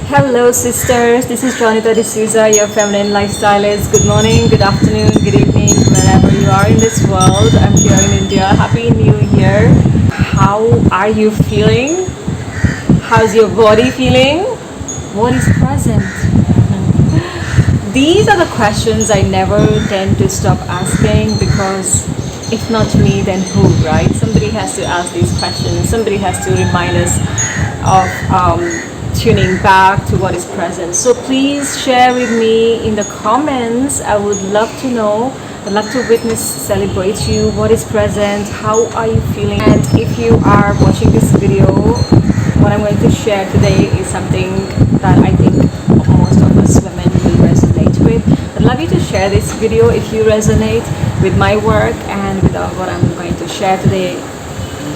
Hello sisters, this is Jonita D'souza, your feminine lifestylist. Good morning, good afternoon, good evening, wherever you are in this world. I'm here in India. Happy New Year. How are you feeling? How's your body feeling? What is present? These are the questions I never tend to stop asking, because if not me, then who, right? Somebody has to ask these questions. Somebody has to remind us of tuning back to what is present. So please share with me in the comments. I would love to know. I'd love to witness, celebrate you. What is present? How are you feeling? And if you are watching this video, what I'm going to share today is something that I think most of us women will resonate with. I'd love you to share this video if you resonate with my work and with what I'm going to share today.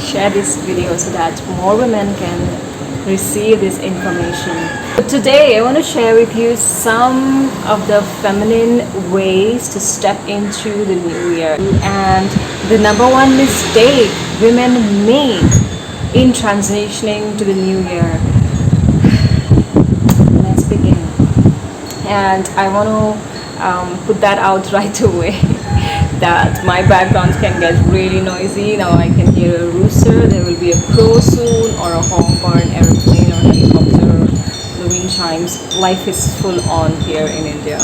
Share this video so that more women can receive this information. But today I want to share with you some of the feminine ways to step into the new year, and the number one mistake women make in transitioning to the new year. Let's begin. And I want to put that out right away that my background can get really noisy. Now I can hear a rooster, there will be a crow soon, or a honk, or an airplane, or helicopter, the wind chimes. Life is full on here in India.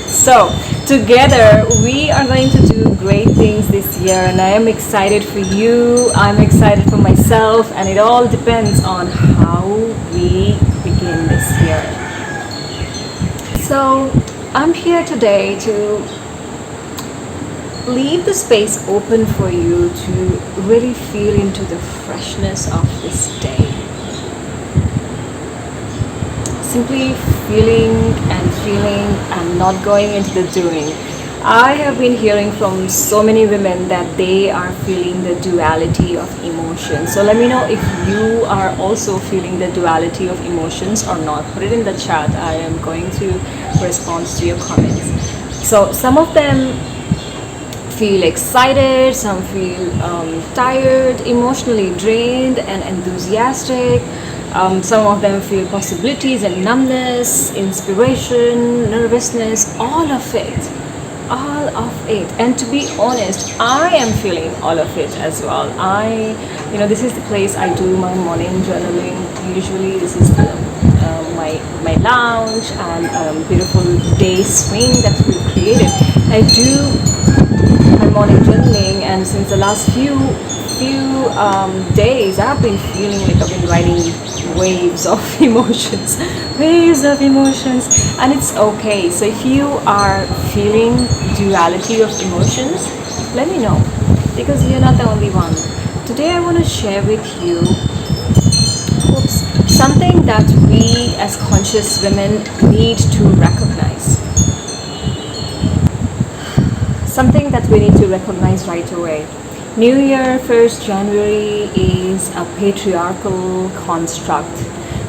So together we are going to do great things this year, and I am excited for you, I'm excited for myself, and it all depends on how we begin this year. So I'm here today to leave the space open for you to really feel into the freshness of this day. Simply feeling and not going into the doing. I have been hearing from so many women that they are feeling the duality of emotions. So let me know if you are also feeling the duality of emotions or not. Put it in the chat. I am going to respond to your comments. So some of them feel excited, some feel tired, emotionally drained and enthusiastic. Some of them feel possibilities and numbness, inspiration, nervousness, all of it. And to be honest, I am feeling all of it as well. This is the place I do my morning journaling. Usually this is my lounge and beautiful day swing that we've created. I do my morning journaling, and since the last few days I've been feeling like I've been riding waves of emotions, and it's okay. So if you are feeling duality of emotions, let me know, because you're not the only one. Today I want to share with you something that we as conscious women need to recognize. Something that we need to recognize right away. New Year, 1st January is a patriarchal construct.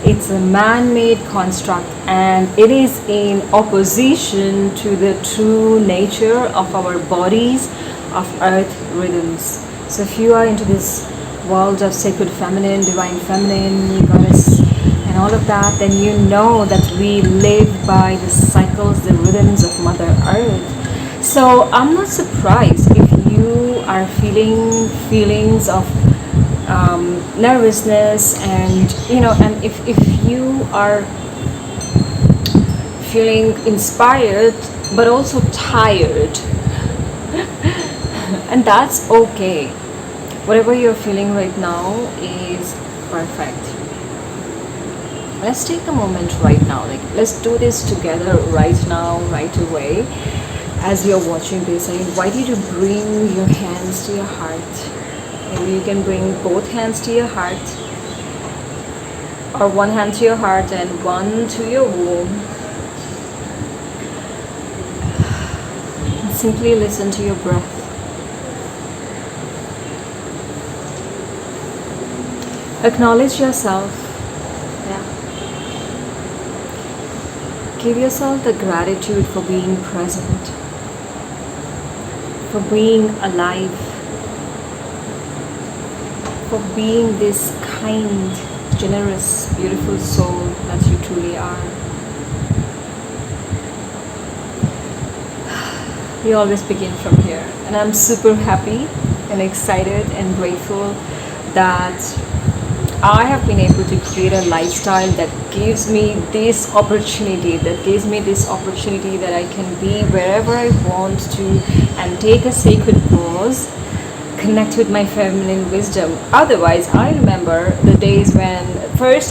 It's a man-made construct, and it is in opposition to the true nature of our bodies, of earth rhythms. So if you are into this world of sacred feminine, divine feminine, goddess, and all of that, then you know that we live by the cycles, the rhythms of Mother Earth. So I'm not surprised if you are feeling feelings of nervousness, and and if you are feeling inspired but also tired, and that's okay. Whatever you're feeling right now is perfect. Let's take a moment right now. Let's do this together right now, right away. As you're watching this, I invite you to bring your hands to your heart. Maybe you can bring both hands to your heart, or one hand to your heart and one to your womb. And simply listen to your breath. Acknowledge yourself. Give yourself the gratitude for being present, for being alive, for being this kind, generous, beautiful soul that you truly are. We always begin from here. And I'm super happy and excited and grateful that I have been able to create a lifestyle that gives me this opportunity, that I can be wherever I want to and take a sacred pause, connect with my feminine wisdom. Otherwise, I remember the days when first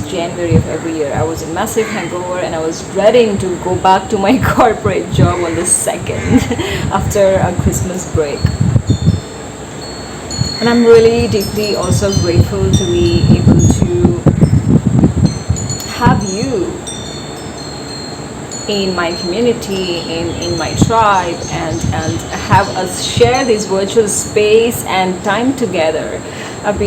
January of every year, I was in massive hangover and I was dreading to go back to my corporate job on the 2nd after a Christmas break. And I'm really deeply also grateful to be able to have you in my community, in my tribe, and have us share this virtual space and time together. I'm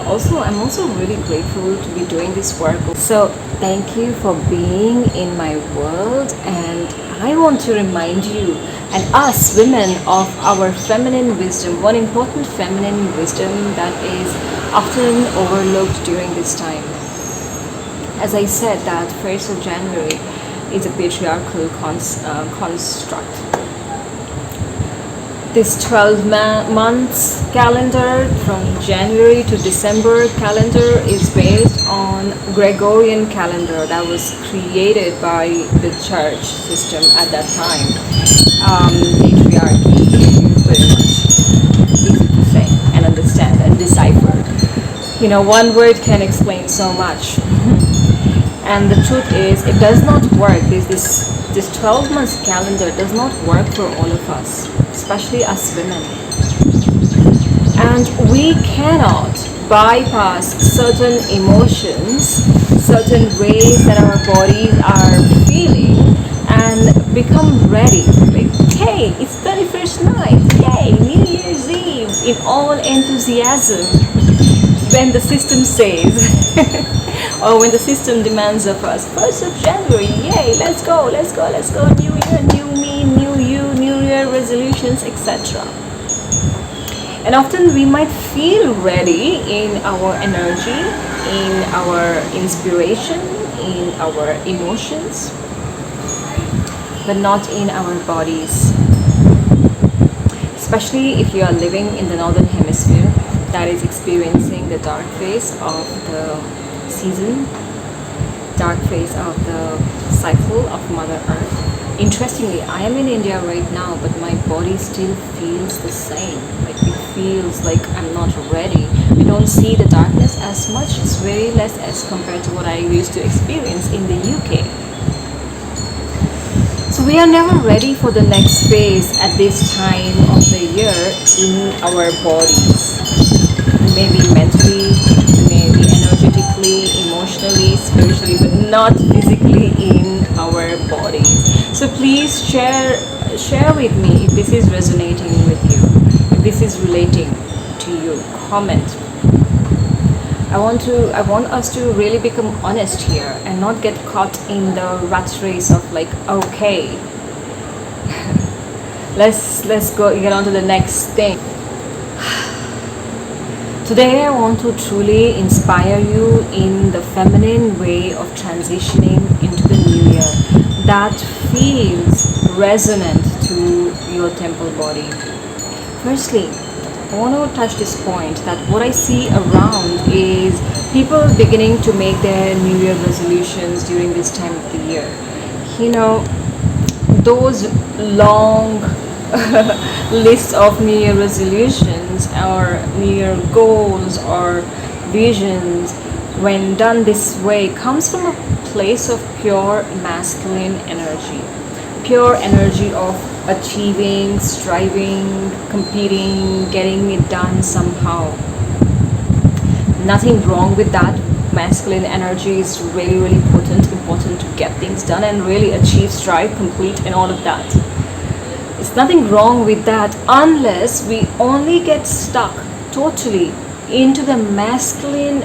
also really grateful to be doing this work. So thank you for being in my world, and I want to remind you and us women of our feminine wisdom, one important feminine wisdom that is often overlooked during this time. As I said, that 1st of January is a patriarchal construct. This 12 months calendar from January to December calendar is based on Gregorian calendar that was created by the church system at that time. Patriarchy, pretty much easy to say and understand and decipher. One word can explain so much. And the truth is, it does not work. This 12 months calendar does not work for all of us, especially us women. And we cannot bypass certain emotions, certain ways that our bodies are feeling, and become ready. Like, hey, it's 31st night, yay, New Year's Eve, in all enthusiasm. When the system says, or when the system demands of us, 1st of January, yay, let's go, new year, new me, new you, new year resolutions, etc. And often we might feel ready in our energy, in our inspiration, in our emotions, but not in our bodies. Especially if you are living in the northern hemisphere that is experiencing the dark phase of the season, dark phase of the cycle of Mother Earth. Interestingly, I am in India right now, but my body still feels the same. Like, it feels like I'm not ready. I don't see the darkness as much. It's very less as compared to what I used to experience in the UK. So we are never ready for the next phase at this time of the year in our bodies. Maybe mentally, maybe energetically, emotionally, spiritually, but not physically in our bodies. So please share with me if this is resonating with you, if this is relating to you. Comment. I want us to really become honest here and not get caught in the rat race of like, okay, let's get on to the next thing. Today I want to truly inspire you in the feminine way of transitioning into the new year that feels resonant to your temple body. Firstly, I want to touch this point that what I see around is people beginning to make their New Year resolutions during this time of the year. Those long lists of New Year resolutions or New Year goals or visions, when done this way, comes from a place of pure masculine energy. Pure energy of achieving, striving, competing, getting it done somehow. Nothing wrong with that. Masculine energy is really, really important to get things done and really achieve, strive, complete, and all of that. It's nothing wrong with that unless we only get stuck totally into the masculine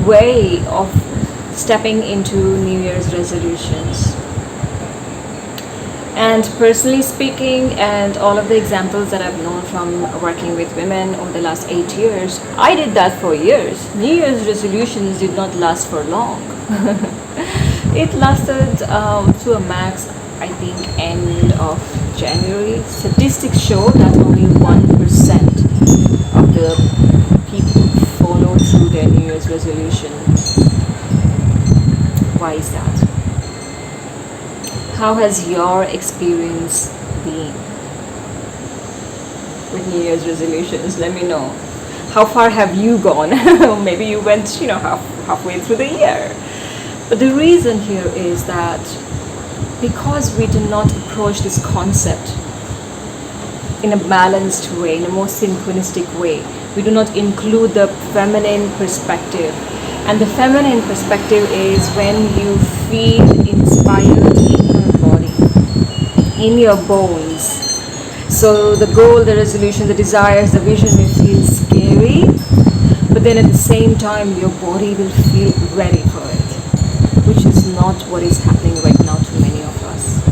way of stepping into New Year's resolutions. And personally speaking, and all of the examples that I've known from working with women over the last 8 years, I did that for years. New Year's resolutions did not last for long. It lasted to a max, I think, end of January, statistics show that only 1% of the people follow through their New Year's resolution. Why is that? How has your experience been with New Year's resolutions? Let me know. How far have you gone? Maybe you went, halfway through the year. But the reason here is that because we do not approach this concept in a balanced way, in a more synchronistic way, we do not include the feminine perspective. And the feminine perspective is when you feel inspired in your body, in your bones. So the goal, the resolution, the desires, the vision may feel scary, but then at the same time your body will feel ready for it, which is not what is happening right now to many of us.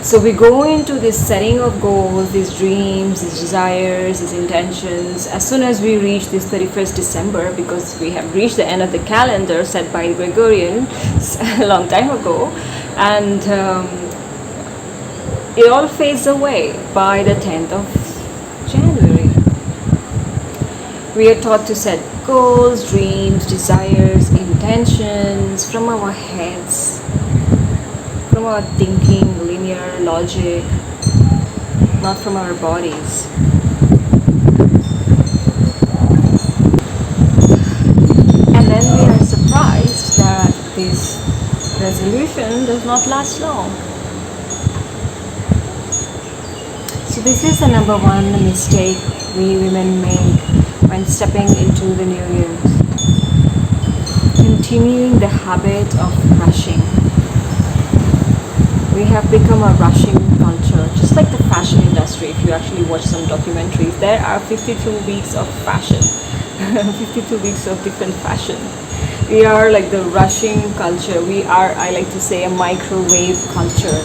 So we go into this setting of goals, these dreams, these desires, these intentions, as soon as we reach this 31st December, because we have reached the end of the calendar set by Gregorian a long time ago, and it all fades away by the 10th of January. We are taught to set goals, dreams, desires, intentions from our heads, from our thinking, linear logic, not from our bodies. And then we are surprised that this resolution does not last long. So this is the number one mistake we women make when stepping into the new year. Continuing the habit of rushing. We have become a rushing culture, just like the fashion industry. If you actually watch some documentaries, there are 52 weeks of fashion, 52 weeks of different fashion. We are like the rushing culture. We are, I like to say, a microwave culture.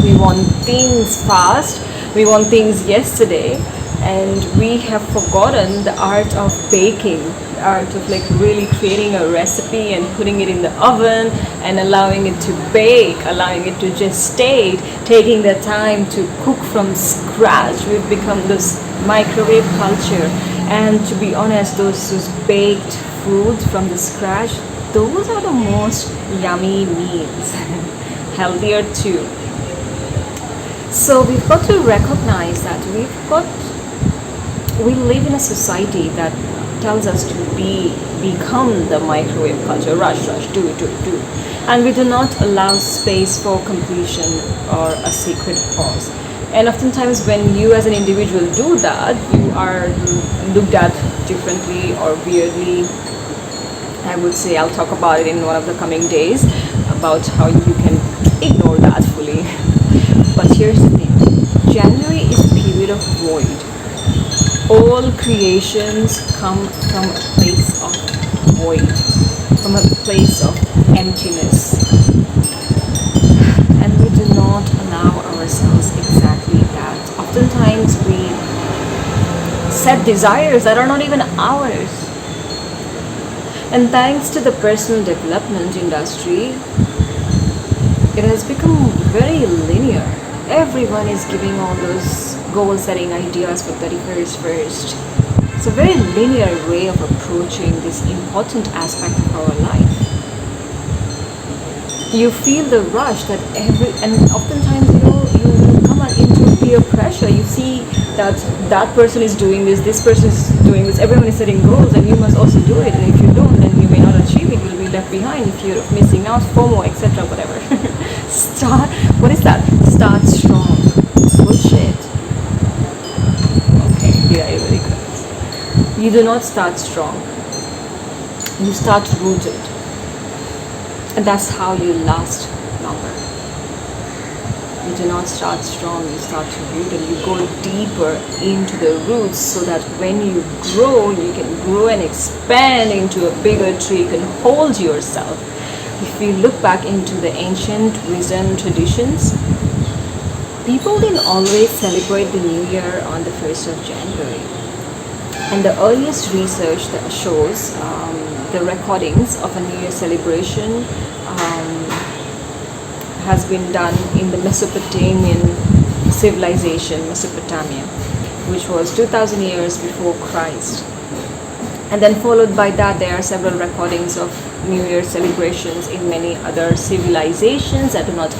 We want things fast. We want things yesterday, and we have forgotten the art of baking, the art of like really creating a recipe and putting it in the oven and allowing it to bake, allowing it to gestate, taking the time to cook from scratch. We've become this microwave culture, and to be honest, those baked foods from the scratch, those are the most yummy meals, healthier too. So we've got to recognize that we live in a society that tells us to become the microwave culture, rush, do it. And we do not allow space for completion or a sacred pause. And oftentimes when you as an individual do that, you are looked at differently or weirdly. I would say I'll talk about it in one of the coming days, about how you can ignore that fully. But here's the thing, January is a period of void. All creations come from a place of void, from a place of emptiness. And we do not allow ourselves exactly that. Oftentimes we set desires that are not even ours. And thanks to the personal development industry, it has become very linear. Everyone is giving all those goal setting ideas for 31st first. It's a very linear way of approaching this important aspect of our life. You feel the rush that and oftentimes you come into peer pressure. You see that person is doing this person is doing this, everyone is setting goals and you must also do it, and if you don't, then you may not achieve it, you'll be left behind if you're missing out, FOMO, etc., whatever. What is that? Start strong. Bullshit. Okay, yeah, very good. You do not start strong. You start rooted. And that's how you last longer. You do not start strong, you start to root, and you go deeper into the roots so that when you grow, you can grow and expand into a bigger tree, you can hold yourself. If we look back into the ancient wisdom traditions, people didn't always celebrate the new year on the 1st of January. And the earliest research that shows the recordings of a New Year celebration has been done in the Mesopotamian civilization, Mesopotamia, which was 2000 years before Christ. And then followed by that, there are several recordings of New Year celebrations in many other civilizations that do not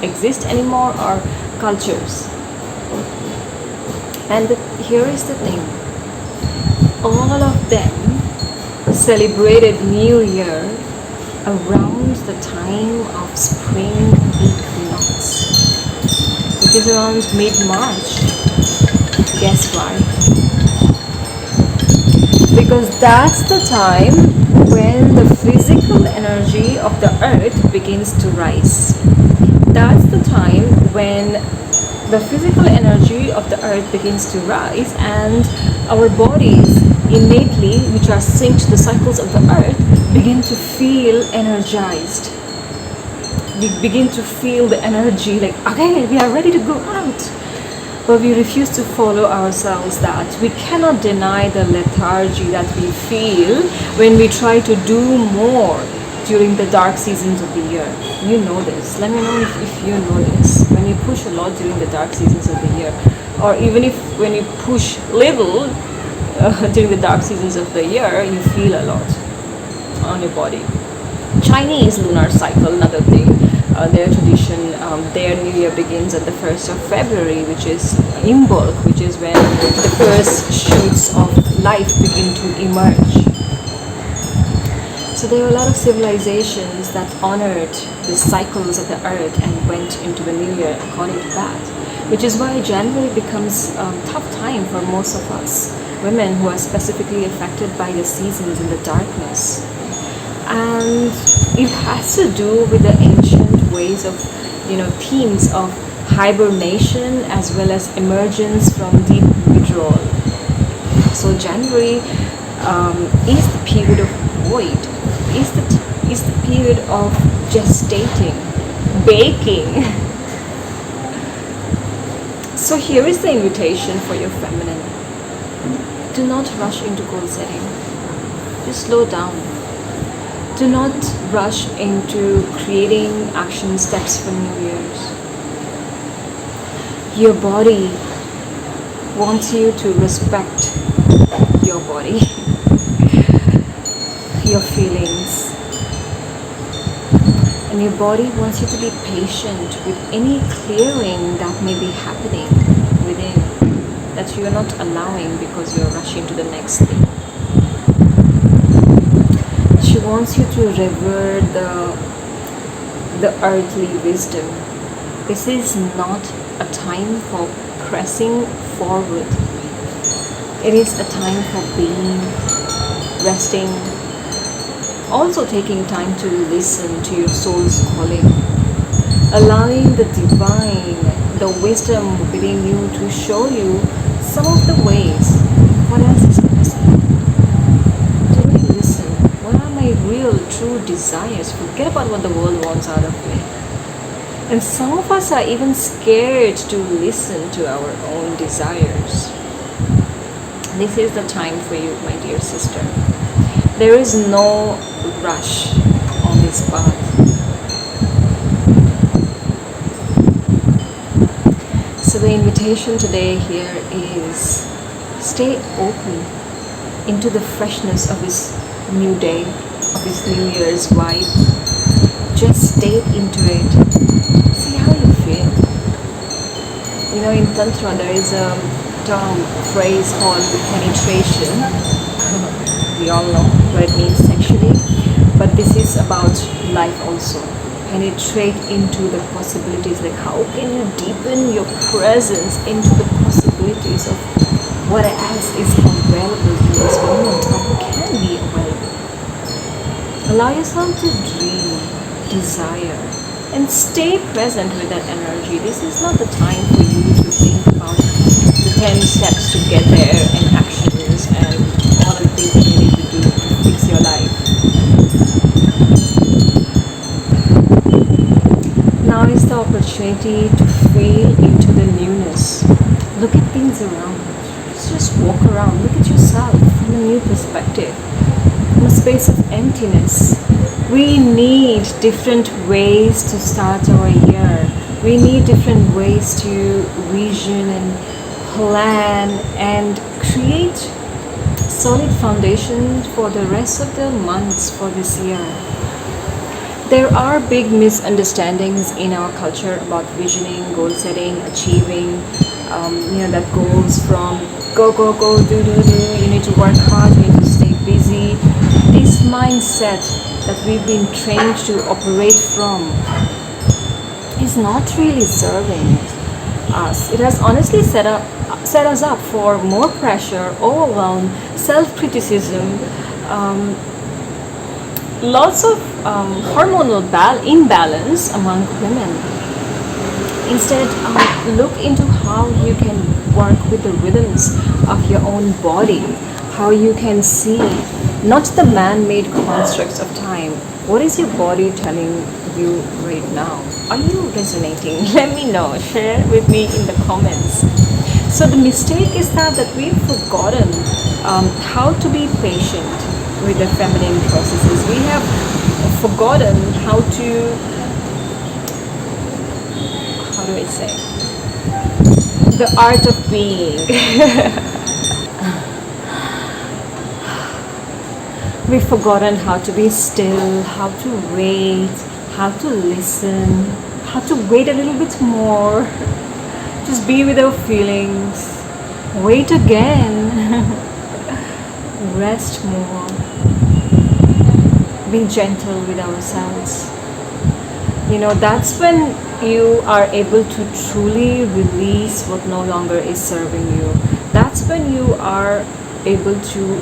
exist anymore, or cultures. And here is the thing, all of them celebrated New Year around the time of spring equinox, which is around mid-March. Guess why? Because that's the time when the physical energy of the earth begins to rise. That's the time when the physical energy of the earth begins to rise, and our bodies innately, which are synced to the cycles of the earth, begin to feel energized. We begin to feel the energy like, okay, we are ready to go out. But we refuse to follow ourselves that. We cannot deny the lethargy that we feel when we try to do more during the dark seasons of the year. You know this. Let me know if you know this. When you push a lot during the dark seasons of the year, or even if when you push little during the dark seasons of the year, you feel a lot on your body. Chinese lunar cycle, another thing. Their tradition, their New Year begins on the 1st of February, which is Imbolc, which is when the first shoots of life begin to emerge. So there were a lot of civilizations that honored the cycles of the earth and went into the New Year according to that, which is why January becomes a tough time for most of us women who are specifically affected by the seasons and the darkness. And it has to do with the ancient ways of, themes of hibernation as well as emergence from deep withdrawal. So January is the period of void, is the period of gestating, baking. So here is the invitation for your feminine. Do not rush into goal setting. Just slow down. Do not rush into creating action steps for New Year's. Your body wants you to respect your body, your feelings. And your body wants you to be patient with any clearing that may be happening within, that you are not allowing because you are rushing to the next thing. She wants you to revere the earthly wisdom. This is not a time for pressing forward. It is a time for being, resting, also taking time to listen to your soul's calling, allowing the divine, the wisdom within you to show you some of the ways. What else is possible? To really listen. What are my real, true desires? Forget about what the world wants out of me. And some of us are even scared to listen to our own desires. This is the time for you, my dear sister. There is no rush on this path. So the invitation today here is stay open into the freshness of this new day, of this New Year's vibe. Just stay into it. See how you feel. In Tantra there is a term, phrase called penetration. We all know what it means sexually, but this is about life also. Penetrate into the possibilities, like how can you deepen your presence into the possibilities of what else is available to this moment or can be available. Allow yourself to dream, desire, and stay present with that energy. This is not the time for you to think about the 10 steps to get there and actions and all the things that you need to do to fix your life. Now is the opportunity to feel into the newness. Look at things around. Just walk around. Look at yourself from a new perspective. From a space of emptiness. We need different ways to start our year. We need different ways to vision and plan and create solid foundation for the rest of the months for this year. There are big misunderstandings in our culture about visioning, goal setting, achieving. That goes from go, go, go, do, do, do. You need to work hard, you need to stay busy. This mindset that we've been trained to operate from is not really serving us. It has honestly set us up for more pressure, overwhelm, self-criticism, lots of hormonal imbalance among women. Instead, look into how you can work with the rhythms of your own body, how you can see not the man-made constructs of time. What is your body telling you right now? Are you resonating? Let me know. Share with me in the comments. So the mistake is that we've forgotten how to be patient with the feminine processes. We have forgotten how do I say? The art of being. We've forgotten how to be still, how to wait, how to listen, how to wait a little bit more. Just be with our feelings. Wait again. Rest more. Be gentle with ourselves. That's when you are able to truly release what no longer is serving you. That's when you are able to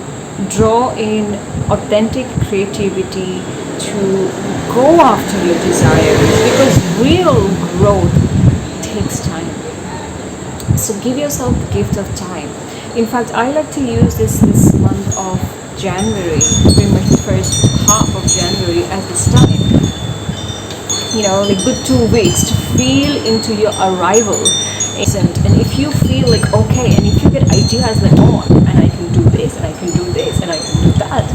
draw in authentic creativity to go after your desires, because real growth takes time. So give yourself the gift of time. In fact, I like to use this month of January, pretty much the first half of January, as this time. Like good 2 weeks to feel into your arrival. And if you feel like okay, and if you get ideas like, oh, and I can do this, and I can do this, and I can do that,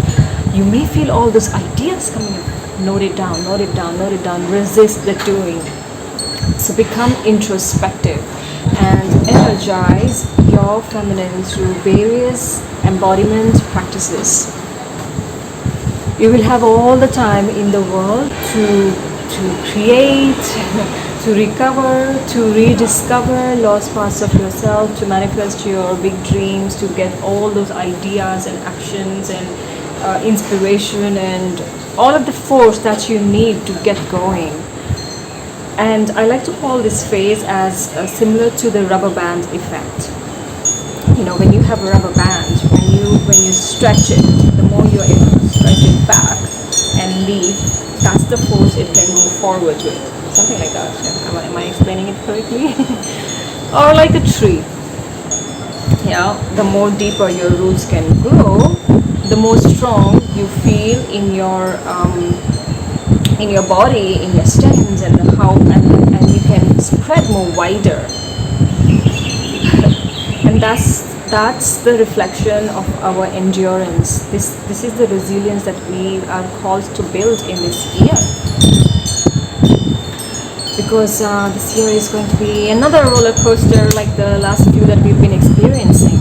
you may feel all those ideas coming up. Note it down, note it down, note it down. Resist the doing. So become introspective and energize your feminine through various embodiment practices. You will have all the time in the world to create, to recover, to rediscover lost parts of yourself, to manifest your big dreams, to get all those ideas and actions and inspiration and all of the force that you need to get going. And I like to call this phase as similar to the rubber band effect. When you have a rubber band, when you stretch it, the more you're able to stretch it back and leave, that's the force it can move forward with. Something like that. Am I explaining it correctly? Or like a tree. The more deeper your roots can grow, the more strong you feel in your body, in your stems, and and you can spread more wider. And that's the reflection of our endurance. This is the resilience that we are called to build in this year. Because this year is going to be another roller coaster like the last few that we've been experiencing.